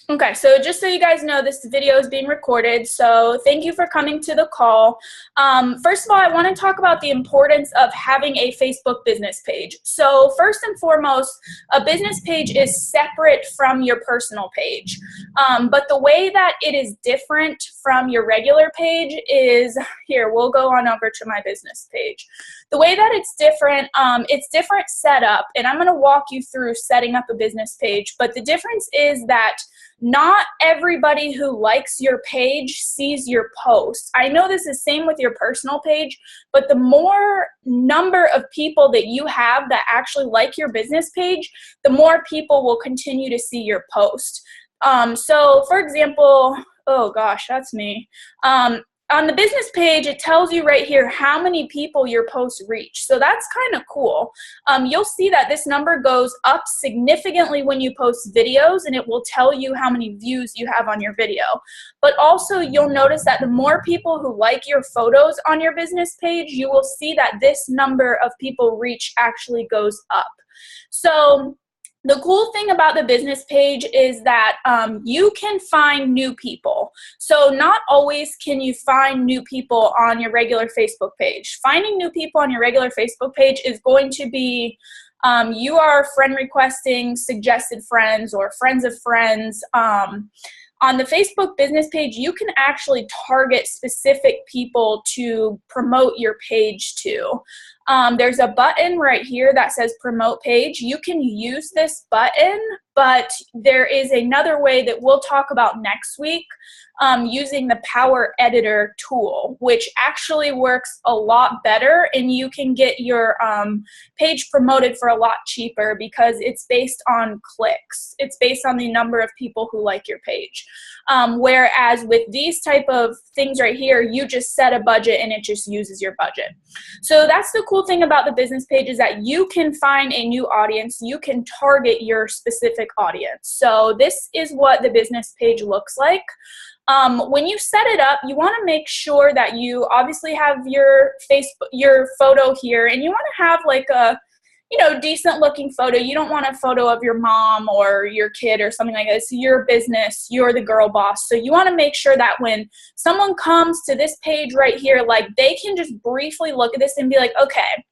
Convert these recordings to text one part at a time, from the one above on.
Okay, so just so you guys know, this video is being recorded, so thank you for coming to the call. First of all, I want to talk about the importance of having a Facebook business page. So first and foremost, a business page is separate from your personal page. But the way that it is different from your regular page is, here, we'll go on over to my business page. The way that it's different setup, and I'm going to walk you through setting up a business page, but the difference is that not everybody who likes your page sees your post. I know this is same with your personal page, but the more number of people that you have that actually like your business page, the more people will continue to see your post. So for example, oh gosh, that's me. On the business page, it tells you right here how many people your posts reach. So that's kind of cool. You'll see that this number goes up significantly when you post videos, and it will tell you how many views you have on your video. But also, you'll notice that the more people who like your photos on your business page, you will see that this number of people reach actually goes up. So the cool thing about the business page is that you can find new people. So not always can you find new people on your regular Facebook page. Finding new people on your regular Facebook page is going to be you are friend requesting suggested friends or friends of friends. On the Facebook business page, you can actually target specific people to promote your page to. There's a button right here that says promote page. You can use this button, but there is another way that we'll talk about next week using the Power Editor tool, which actually works a lot better, and you can get your page promoted for a lot cheaper because it's based on clicks. It's based on the number of people who like your page. Whereas with these type of things right here, you just set a budget and it just uses your budget. So that's the cool thing about the business page, is that you can find a new audience. You can target your specific audience. So this is what the business page looks like. When you set it up, you want to make sure that you obviously have your photo here, and you want to have like a, decent looking photo. You don't want a photo of your mom or your kid or something like that. It's your business. You're the girl boss. So you want to make sure that when someone comes to this page right here, like they can just briefly look at this and be like, okay,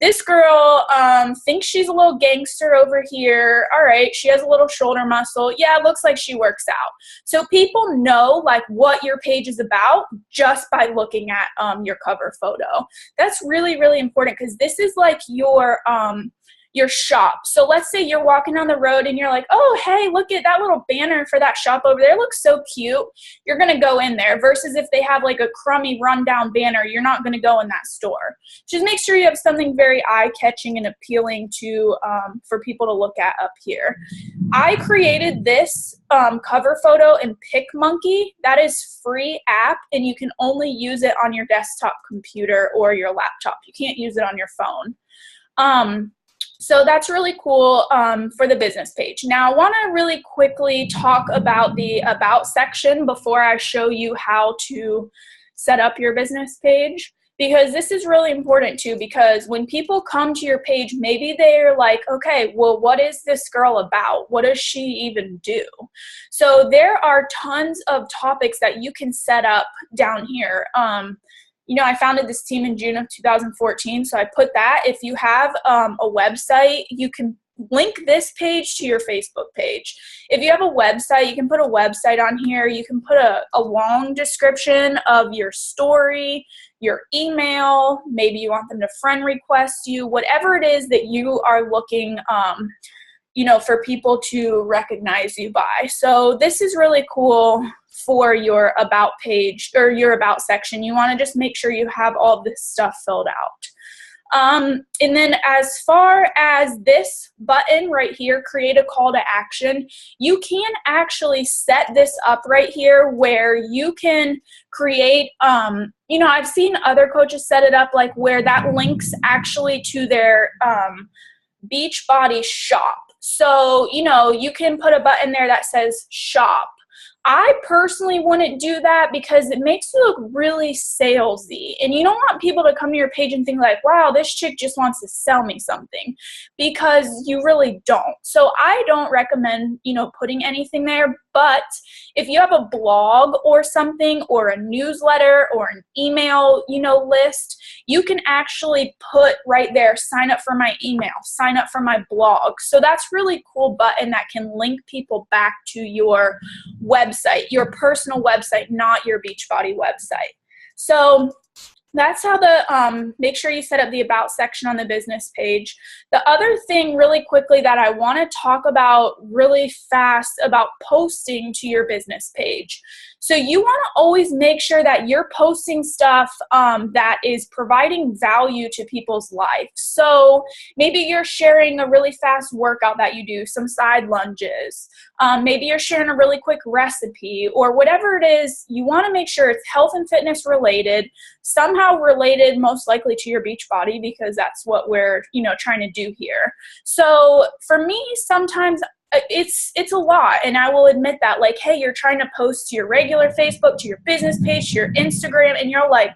this girl thinks she's a little gangster over here. All right, she has a little shoulder muscle. Yeah, it looks like she works out. So people know like what your page is about just by looking at your cover photo. That's really, really important, because this is like your shop. So let's say you're walking down the road and you're like, oh, hey, look at that little banner for that shop over there. It looks so cute. You're going to go in there, versus if they have like a crummy rundown banner, you're not going to go in that store. Just make sure you have something very eye-catching and appealing to for people to look at up here. I created this cover photo in PicMonkey. That is free app, and you can only use it on your desktop computer or your laptop. You can't use it on your phone. So that's really cool for the business page. Now I want to really quickly talk about the About section before I show you how to set up your business page, because this is really important too, because when people come to your page, maybe they're like, okay, well, what is this girl about? What does she even do? So there are tons of topics that you can set up down here. I founded this team in June of 2014, so I put that. If you have a website, you can link this page to your Facebook page. If you have a website, you can put a website on here. You can put a long description of your story, your email. Maybe you want them to friend request you, whatever it is that you are looking for people to recognize you by. So this is really cool for your About page or your About section. You want to just make sure you have all of this stuff filled out. And then as far as this button right here, create a call to action, you can actually set this up right here where you can create, I've seen other coaches set it up like where that links actually to their Beachbody shop. So, you can put a button there that says shop. I personally wouldn't do that because it makes you look really salesy. And you don't want people to come to your page and think like, wow, this chick just wants to sell me something, because you really don't. So I don't recommend, putting anything there. But if you have a blog or something, or a newsletter or an email, list, you can actually put right there, sign up for my email, sign up for my blog. So that's really cool button that can link people back to your website, your personal website, not your Beachbody website. So that's how make sure you set up the about section on the business page. The other thing really quickly that I want to talk about really fast about posting to your business page. So you want to always make sure that you're posting stuff that is providing value to people's life. So maybe you're sharing a really fast workout that you do, some side lunges. Maybe you're sharing a really quick recipe, or whatever it is. You want to make sure it's health and fitness related, somehow related most likely to your Beachbody, because that's what we're trying to do here. So for me, sometimes it's a lot, and I will admit that, like, hey, you're trying to post to your regular Facebook, to your business page, to your Instagram, and you're like,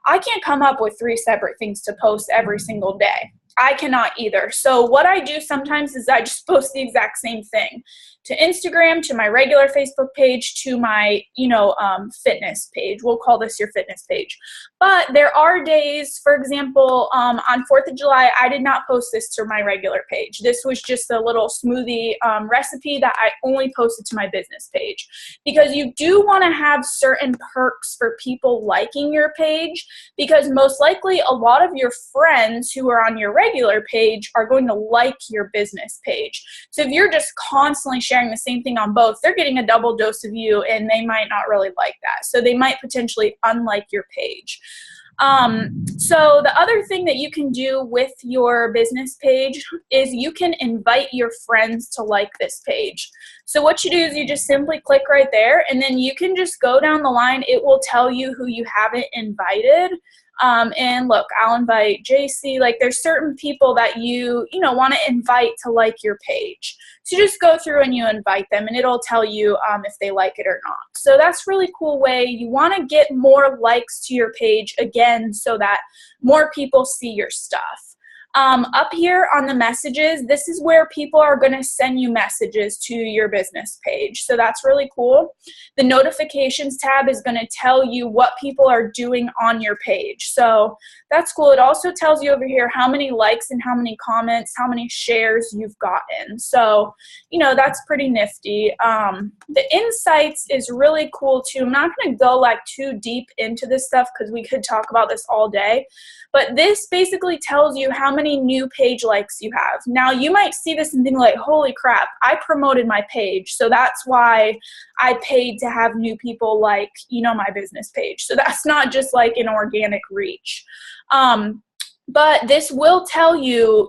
I can't come up with 3 separate things to post every single day. I cannot either. So what I do sometimes is I just post the exact same thing to Instagram, to my regular Facebook page, to my, fitness page. We'll call this your fitness page. But there are days, for example, on 4th of July, I did not post this to my regular page. This was just a little smoothie recipe that I only posted to my business page, because you do want to have certain perks for people liking your page, because most likely a lot of your friends who are on your regular page are going to like your business page. So if you're just constantly sharing the same thing on both, they're getting a double dose of you, and they might not really like that. So they might potentially unlike your page. So the other thing that you can do with your business page is you can invite your friends to like this page. So what you do is you just simply click right there, and then you can just go down the line. It will tell you who you haven't invited. And look, I'll invite JC. Like, there's certain people that you want to invite to like your page. So you just go through and you invite them, and it'll tell you if they like it or not. So that's a really cool way. You want to get more likes to your page, again, so that more people see your stuff. Up here on the messages, this is where people are going to send you messages to your business page. So that's really cool. The notifications tab is going to tell you what people are doing on your page. So that's cool. It also tells you over here how many likes and how many comments, how many shares you've gotten. So, that's pretty nifty. The insights is really cool too. I'm not going to go like too deep into this stuff because we could talk about this all day. But this basically tells you how many new page likes you have. Now, you might see this and think like, holy crap, I promoted my page. So that's why I paid to have new people like, my business page. So that's not just like an organic reach. But this will tell you,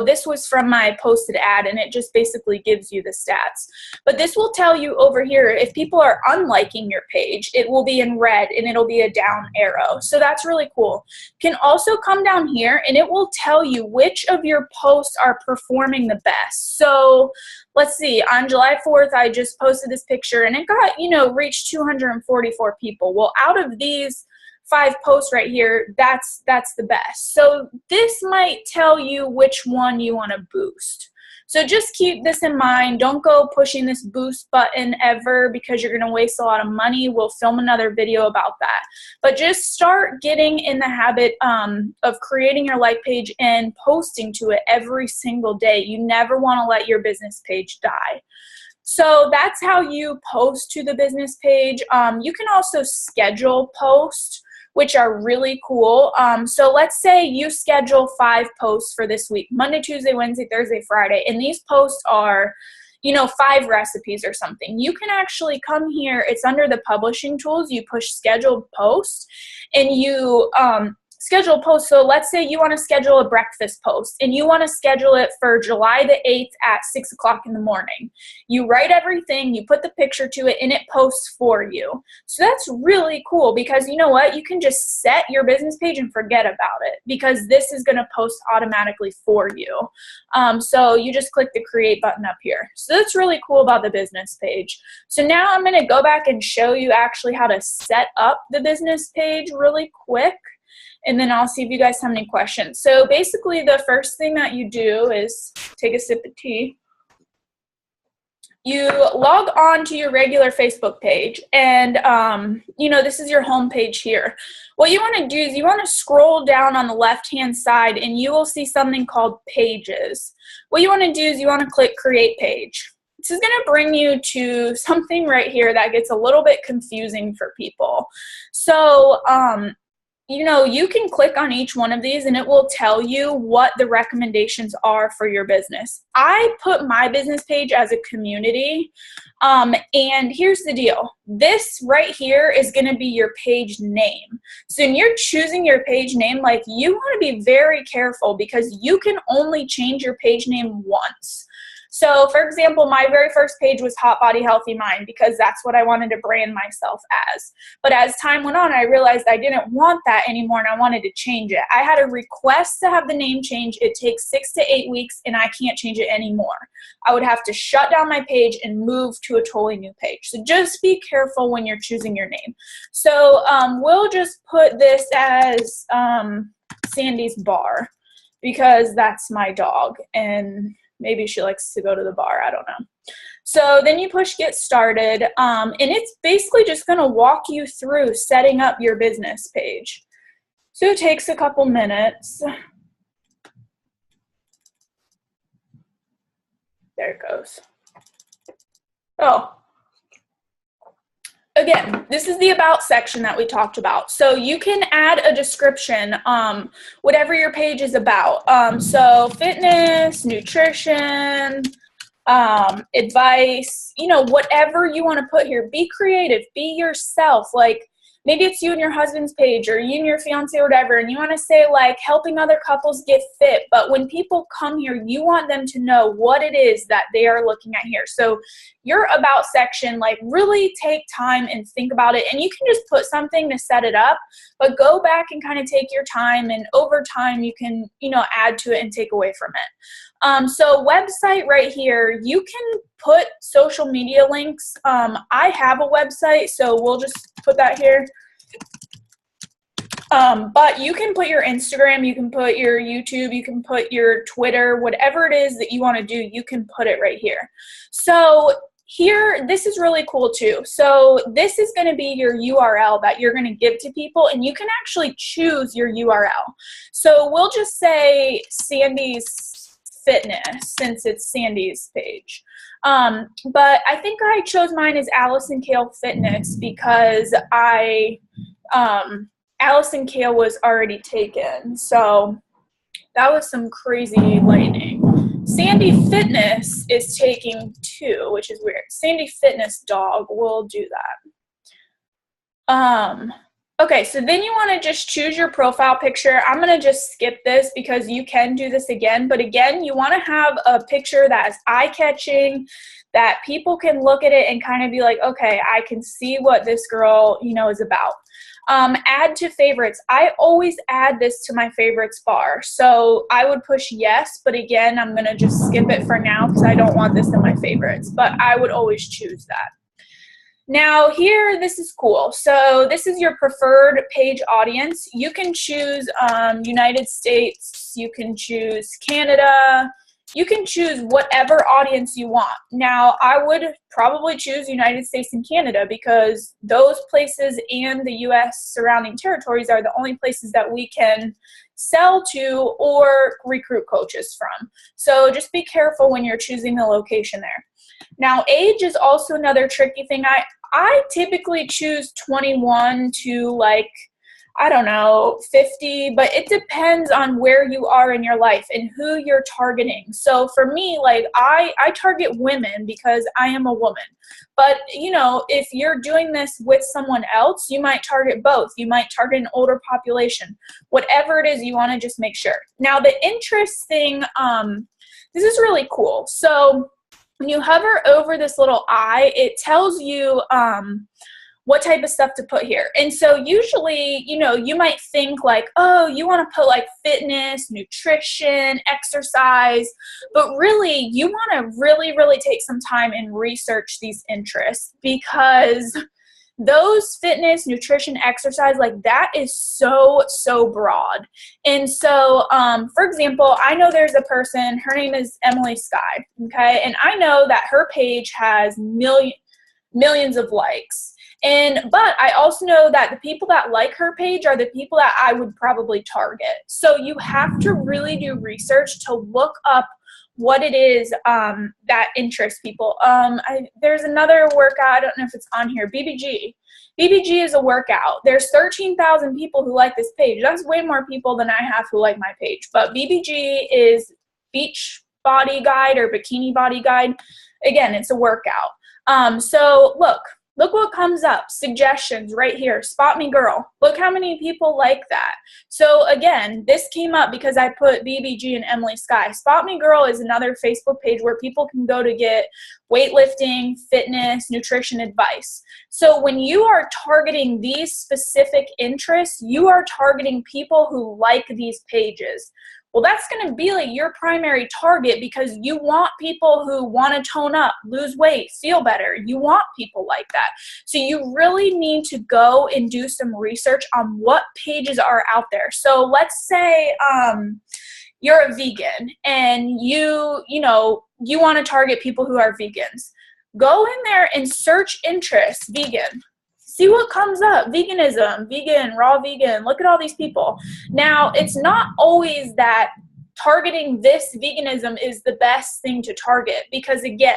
this was from my posted ad, and it just basically gives you the stats. But this will tell you over here, if people are unliking your page, it will be in red and it'll be a down arrow. So that's really cool. You can also come down here and it will tell you which of your posts are performing the best. So let's see, on July 4th, I just posted this picture and it got, reached 244 people. Well, out of these 5 posts right here, that's the best. So this might tell you which one you want to boost. So just keep this in mind. Don't go pushing this boost button ever, because you're going to waste a lot of money. We'll film another video about that. But just start getting in the habit of creating your like page and posting to it every single day. You never want to let your business page die. So that's how you post to the business page. You can also schedule posts, which are really cool. So let's say you schedule 5 posts for this week, Monday, Tuesday, Wednesday, Thursday, Friday, and these posts are, 5 recipes or something. You can actually come here, it's under the publishing tools, you push scheduled post, and you schedule a post. So let's say you want to schedule a breakfast post and you want to schedule it for July the 8th at 6 o'clock in the morning. You write everything, you put the picture to it, and it posts for you. So that's really cool because you know what? You can just set your business page and forget about it because this is going to post automatically for you. So you just click the create button up here. So that's really cool about the business page. So now I'm going to go back and show you actually how to set up the business page really quick. And then I'll see if you guys have any questions. So basically the first thing that you do is take a sip of tea. You log on to your regular Facebook page and, you know, this is your home page here. What you want to do is you want to scroll down on the left-hand side and you will see something called pages. What you want to do is you want to click create page. This is going to bring you to something right here that gets a little bit confusing for people. So, you know, you can click on each one of these and it will tell you what the recommendations are for your business. I put my business page as a community, and here's the deal. This right here is going to be your page name. So when you're choosing your page name, like, you want to be very careful because you can only change your page name once. So for example, my very first page was Hot Body Healthy Mind because that's what I wanted to brand myself as. But as time went on, I realized I didn't want that anymore and I wanted to change it. I had a request to have the name change. It takes 6 to 8 weeks and I can't change it anymore. I would have to shut down my page and move to a totally new page. So just be careful when you're choosing your name. So we'll just put this as Sandy's Bar because that's my dog and maybe she likes to go to the bar. I don't know. So then you push get started, and it's basically just going to walk you through setting up your business page. So it takes a couple minutes. There it goes. Oh. Again, this is the about section that we talked about. So you can add a description, whatever your page is about. So fitness, nutrition, advice, you know, whatever you want to put here. Be creative, be yourself. Like, maybe it's you and your husband's page or you and your fiance or whatever, and you want to say like helping other couples get fit. But when people come here, you want them to know what it is that they are looking at here. So your about section, like, really take time and think about it. And you can just put something to set it up, but go back and kind of take your time. And over time, you can, you know, add to it and take away from it. So website right here, you can put social media links. I have a website, so we'll just put that here. But you can put your Instagram, you can put your YouTube, you can put your Twitter, whatever it is that you want to do, you can put it right here. So here, this is really cool too. So this is going to be your URL that you're going to give to people, and you can actually choose your URL. So we'll just say Sandy's Fitness since it's Sandy's page. But I think I chose mine as Allison Kale Fitness because Allison Kale was already taken. So that was some crazy lightning. Sandy Fitness is taking 2, which is weird. Sandy Fitness dog, we'll do that. Okay, so then you want to just choose your profile picture. I'm going to just skip this because you can do this again. But again, you want to have a picture that is eye-catching, that people can look at it and kind of be like, okay, I can see what this girl, you know, is about. Add to favorites. I always add this to my favorites bar. So I would push yes, but again, I'm going to just skip it for now because I don't want this in my favorites. But I would always choose that. Now here, this is cool. So this is your preferred page audience. You can choose United States, you can choose Canada, you can choose whatever audience you want. Now I would probably choose United States and Canada because those places and the US surrounding territories are the only places that we can sell to or recruit coaches from. So just be careful when you're choosing the location there. Now age is also another tricky thing. I typically choose 21 to like, I don't know, 50, but it depends on where you are in your life and who you're targeting. So for me, like I target women because I am a woman. But, you know, if you're doing this with someone else, you might target both. You might target an older population. Whatever it is, you want to just make sure. Now, the interest thing, this is really cool. So when you hover over this little eye, it tells you what type of stuff to put here. And so usually, you know, you might think like, oh, you want to put like fitness, nutrition, exercise, but really you want to really take some time and research these interests, because those fitness, nutrition, exercise, like that is so broad. And so, for example, I know there's a person, her name is Emily Skye, okay? And I know that her page has millions of likes. But I also know that the people that like her page are the people that I would probably target. So you have to really do research to look up what it is that interests people. There's another workout, I don't know if it's on here, BBG. BBG is a workout. There's 13,000 people who like this page. That's way more people than I have who like my page. But BBG is Beach Body Guide or Bikini Body Guide. Again, it's a workout. So look what comes up. Suggestions right here. Spot Me Girl. Look how many people like that. So again, this came up because I put BBG and Emily Skye. Spot Me Girl is another Facebook page where people can go to get weightlifting, fitness, nutrition advice. So when you are targeting these specific interests, you are targeting people who like these pages. Well, that's going to be like your primary target, because you want people who want to tone up, lose weight, feel better. You want people like that. So you really need to go and do some research on what pages are out there. So let's say you're a vegan and you want to target people who are vegans. Go in there and search interests, vegan. See what comes up. Veganism, vegan, raw vegan. Look at all these people. Now, it's not always that targeting this veganism is the best thing to target, because again,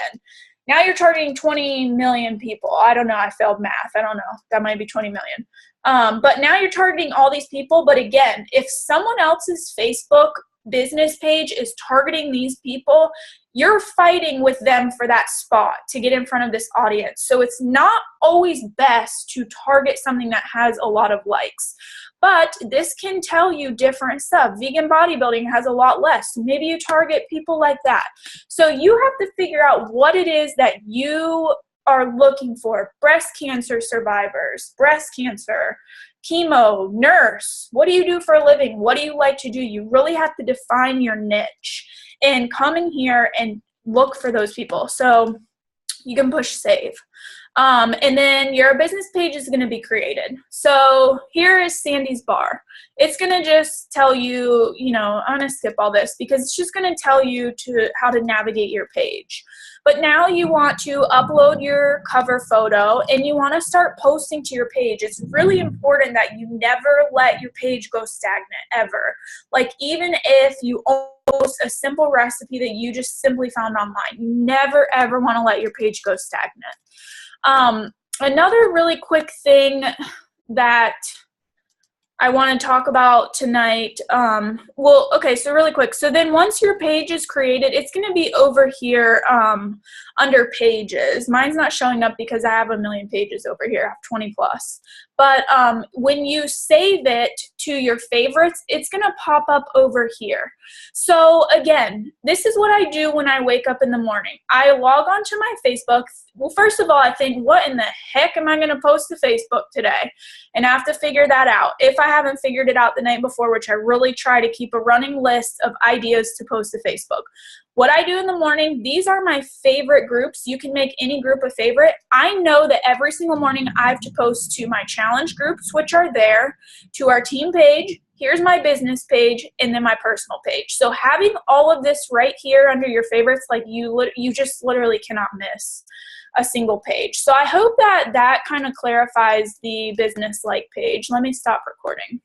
now you're targeting 20 million people. I don't know. I failed math. I don't know. That might be 20 million. But now you're targeting all these people. But again, if someone else's Facebook business page is targeting these people, you're fighting with them for that spot to get in front of this audience. So it's not always best to target something that has a lot of likes. But this can tell you different stuff. Vegan bodybuilding has a lot less. Maybe you target people like that. So you have to figure out what it is that you are looking for. Breast cancer survivors, breast cancer, chemo, nurse. What do you do for a living? What do you like to do? You really have to define your niche and come in here and look for those people. So you can push save. And then your business page is going to be created. So here is Sandy's Bar. It's going to just tell you, I'm going to skip all this because it's just going to tell you how to navigate your page. But now you want to upload your cover photo and you want to start posting to your page. It's really important that you never let your page go stagnant, ever. Like even if you post a simple recipe that you just simply found online, you never ever want to let your page go stagnant. Another really quick thing that I want to talk about tonight. So really quick. So then once your page is created, it's going to be over here under pages. Mine's not showing up because I have a million pages over here. I have 20 plus. But when you save it to your favorites, it's going to pop up over here. So again, this is what I do when I wake up in the morning. I log on to my Facebook. Well, first of all, I think, what in the heck am I going to post to Facebook today? And I have to figure that out. If I haven't figured it out the night before, which I really try to keep a running list of ideas to post to Facebook. What I do in the morning, these are my favorite groups. You can make any group a favorite. I know that every single morning I have to post to my challenge groups, which are there, to our team page, here's my business page, and then my personal page. So having all of this right here under your favorites, like you just literally cannot miss a single page. So I hope that kind of clarifies the business like page. Let me stop recording.